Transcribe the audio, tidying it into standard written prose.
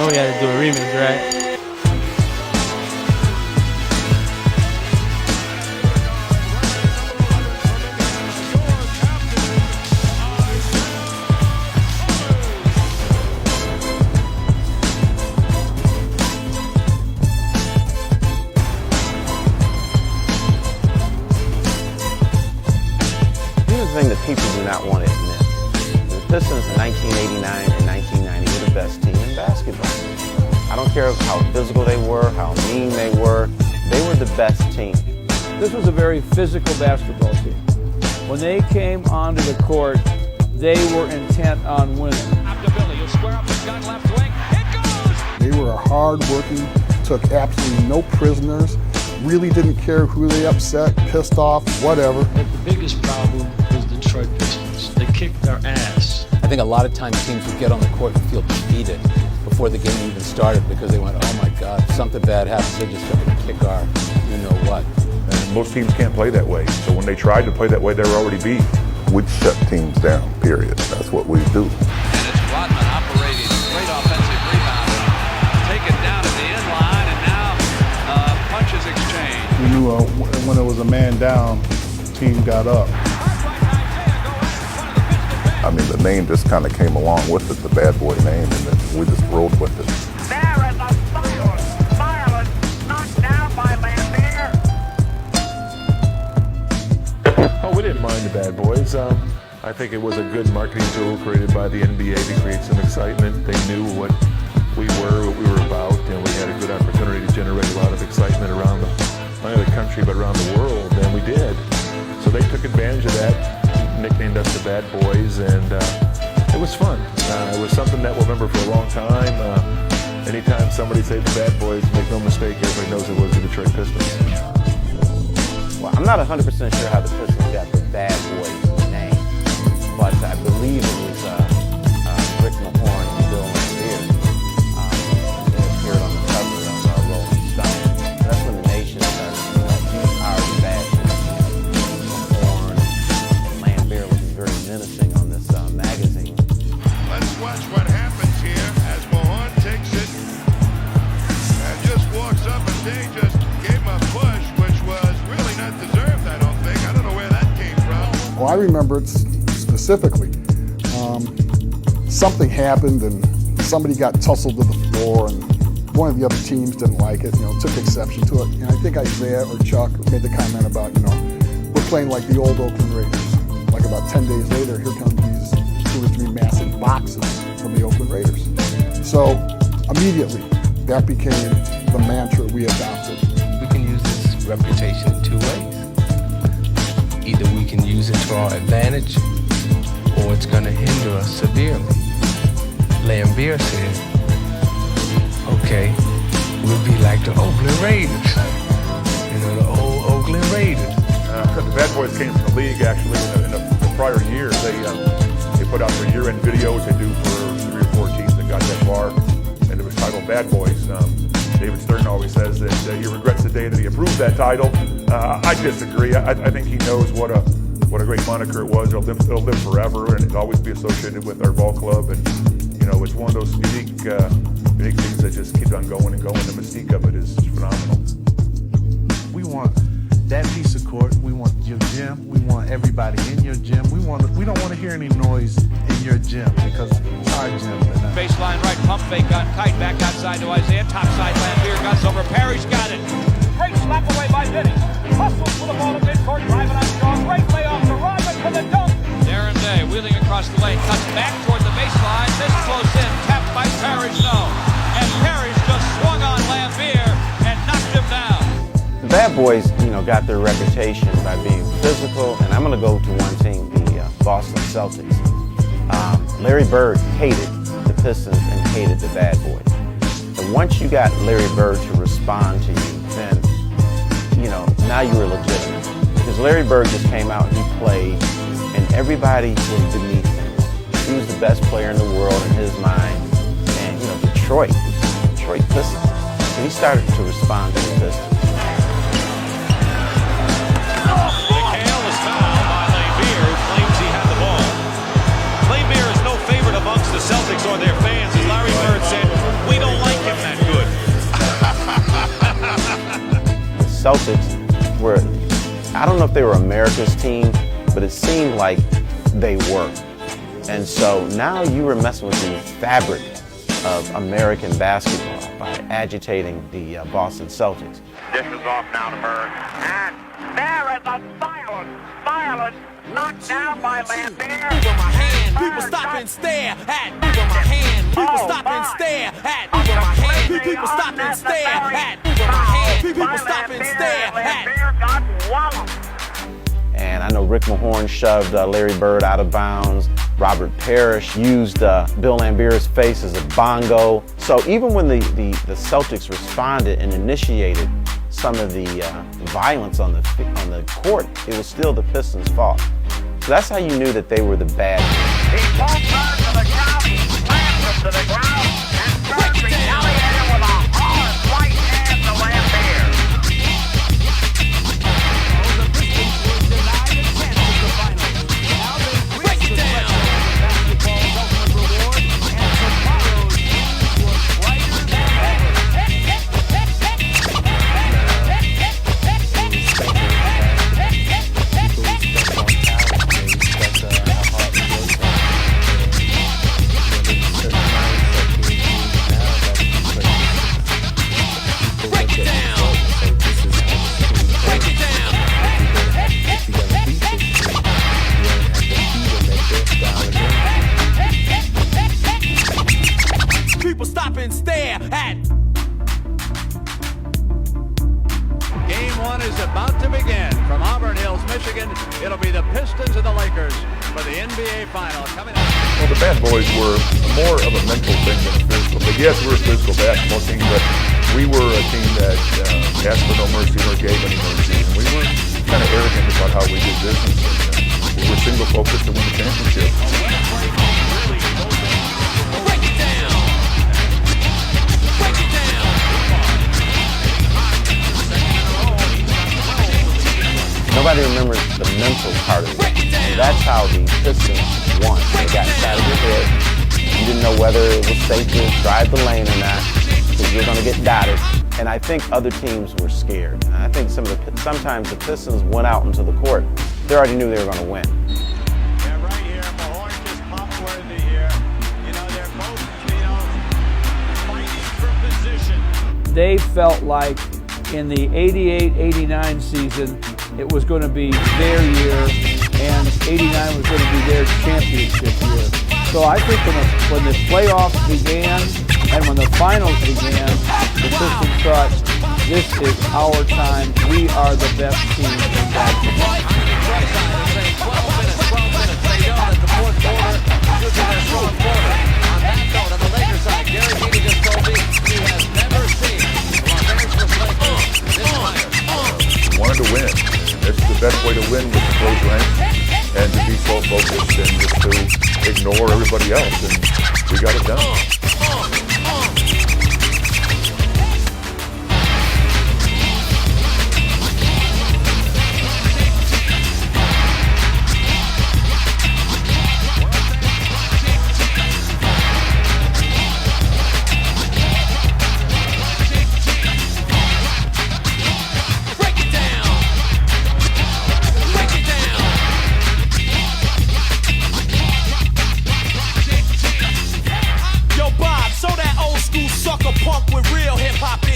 we had to do a remix, right? Thing that people do not want to admit. The Pistons in 1989 and 1990 were the best team in basketball. I don't care how physical they were, how mean they were the best team. This was a very physical basketball team. When they came onto the court, they were intent on winning. After Billy, he'll square up his gun left wing. It goes! They were hard-working, took absolutely no prisoners, really didn't care who they upset, pissed off, whatever. But the biggest problem was the Detroit Pistons. They kicked our ass. I think a lot of times teams would get on the court and feel defeated before the game even started because they went, oh my God, something bad happens, they're just going to kick our you-know-what. And most teams can't play that way. So when they tried to play that way, they were already beat. We'd shut teams down, period. That's what we do. And it's Rodman operating, great offensive rebound. Taken down at the end line, and now punches exchange. We knew when there was a man down, the team got up. I mean, the name just kind of came along with it, the bad boy name, and then we just rolled with it. There is a silence knocked down by LAIMBEER. Oh, we didn't mind the bad boys. I think it was a good marketing tool created by the NBA to create some excitement. They knew what we were about, and we had a good opportunity to generate a lot of excitement around not only the country but around the world, and we did. So they took advantage of that, nicknamed us the Bad Boys, and it was fun. It was something that we'll remember for a long time. Anytime somebody said the Bad Boys, make no mistake, everybody knows it was the Detroit Pistons. Well, I'm not 100% sure how the Pistons got the Bad Boys name, but I believe it was Rick Mahorn and Bill LAIMBEER. They appeared on the cover of Rolling Stone. That's when the nation started, these are the bad boys. Mahorn and LAIMBEER looking very menacing on this magazine. Let's watch what happens here as Mahorn takes it and just walks up, and they just gave him a push, which was really not deserved, I don't think. I don't know where that came from. Well, I remember it specifically. Something happened and somebody got tussled to the floor, and one of the other teams didn't like it, took exception to it. And I think ISIAH or Chuck made the comment about, we're playing like the old Oakland Raiders. Like about 10 days later, here come these 2 or 3 massive boxes from the Oakland Raiders. So immediately, that became the mantra we adopted. We can use this reputation 2 ways. Either we can use it to our advantage, or it's going to hinder us severely. LAIMBEER said, okay, we'll be like the Oakland Raiders. The old Oakland Raiders. The Bad Boys came from the league, actually, in the prior years. They put out their year-end videos they do for 3 or 4 teams that got that far, and it was titled Bad Boys. David Stern always says that he regrets the day that he approved that title. I disagree. I think he knows what a great moniker it was. It'll live forever, and it'll always be associated with our ball club. And it's one of those unique things that just keeps on going and going. The mystique of it is phenomenal. We want that piece of court. We want your gym. We want everybody in your gym. We don't want to hear any noise in your gym because it's our gym. Baseline right, pump fake on Kite, back outside to ISIAH, top side, LAIMBEER guts over, Parrish got it. Great slap away by Vinny. Hustles for the ball at midcourt, driving on strong, great layoff to Rodman for the dunk. Darren Day wheeling across the lane, cuts back toward the baseline, this close in, tapped by Parrish, no. And Parrish just swung on LAIMBEER and knocked him down. The Bad Boys, got their reputation by being physical, and I'm going to go to one team, the Boston Celtics. Larry Bird hated the Pistons and hated the Bad Boys. And once you got Larry Bird to respond to you, then, now you were legitimate. Because Larry Bird just came out and he played, and everybody was beneath him. He was the best player in the world in his mind. And, Detroit Pistons. And he started to respond to the Pistons. LAIMBEER is no favorite amongst the Celtics or their fans, as Larry Bird said, we don't like Celtics were, I don't know if they were America's team, but it seemed like they were. And so now you were messing with the fabric of American basketball by agitating the Boston Celtics. This is off now to Bird. And there is a violent knocked down by LAIMBEER. Over my hand, people stop and stare at. Over my hand, people stop and stare at. Over my hand, people stop and stare at. Over my hand, people stop and stare at. LAIMBEER got walloped. And I know Rick Mahorn shoved Larry Bird out of bounds. Robert Parrish used Bill Laimbeer's face as a bongo. So even when the Celtics responded and initiated some of the violence on the court, it was still the Pistons' fault. So that's how you knew that they were the bad guys. He pulled Bird to the ground, he slammed him to the ground, and Bird retaliated with a hard right hand to LAIMBEER. The Pistons were denied a chance at the finals. Now they reach the threshold of basketball's ultimate reward, and tomorrow's news was brighter than ever. People stop and stare at. Game one is about to begin. From Auburn Hills, Michigan, it'll be the Pistons and the Lakers for the NBA Final. Coming up. Well, the bad boys were more of a mental thing than a physical. But yes, we're a physical basketball team, but we were a team that asked for no mercy nor gave any mercy. And we were kind of arrogant about how we did business. And we were single focused to win the championship. Nobody remembers the mental part of it. And that's how the Pistons won. They got inside of your head. You didn't know whether it was safe to drive the lane or not, because you're going to get dotted. And I think other teams were scared. And I think sometimes the Pistons went out into the court. They already knew they were going to win. Yeah, right here. Mahorn just pop-worthy here. You know, they're both, fighting for position. They felt like in the 88-89 season, it was going to be their year, and 89 was going to be their championship year. So I think when the playoffs began and when the finals began, the Pistons thought, this is our time. We are the best team in basketball. 12 minutes. They know that the fourth quarter should be their strong quarter. On that note, on the Lakers side, Gary Heaney just told me he has never seen Los Angeles Lakers this higher. Wanted to win. It's the best way to win with the close ranks and to be so focused and just to ignore everybody else, and we got it done. Punk with real hip hop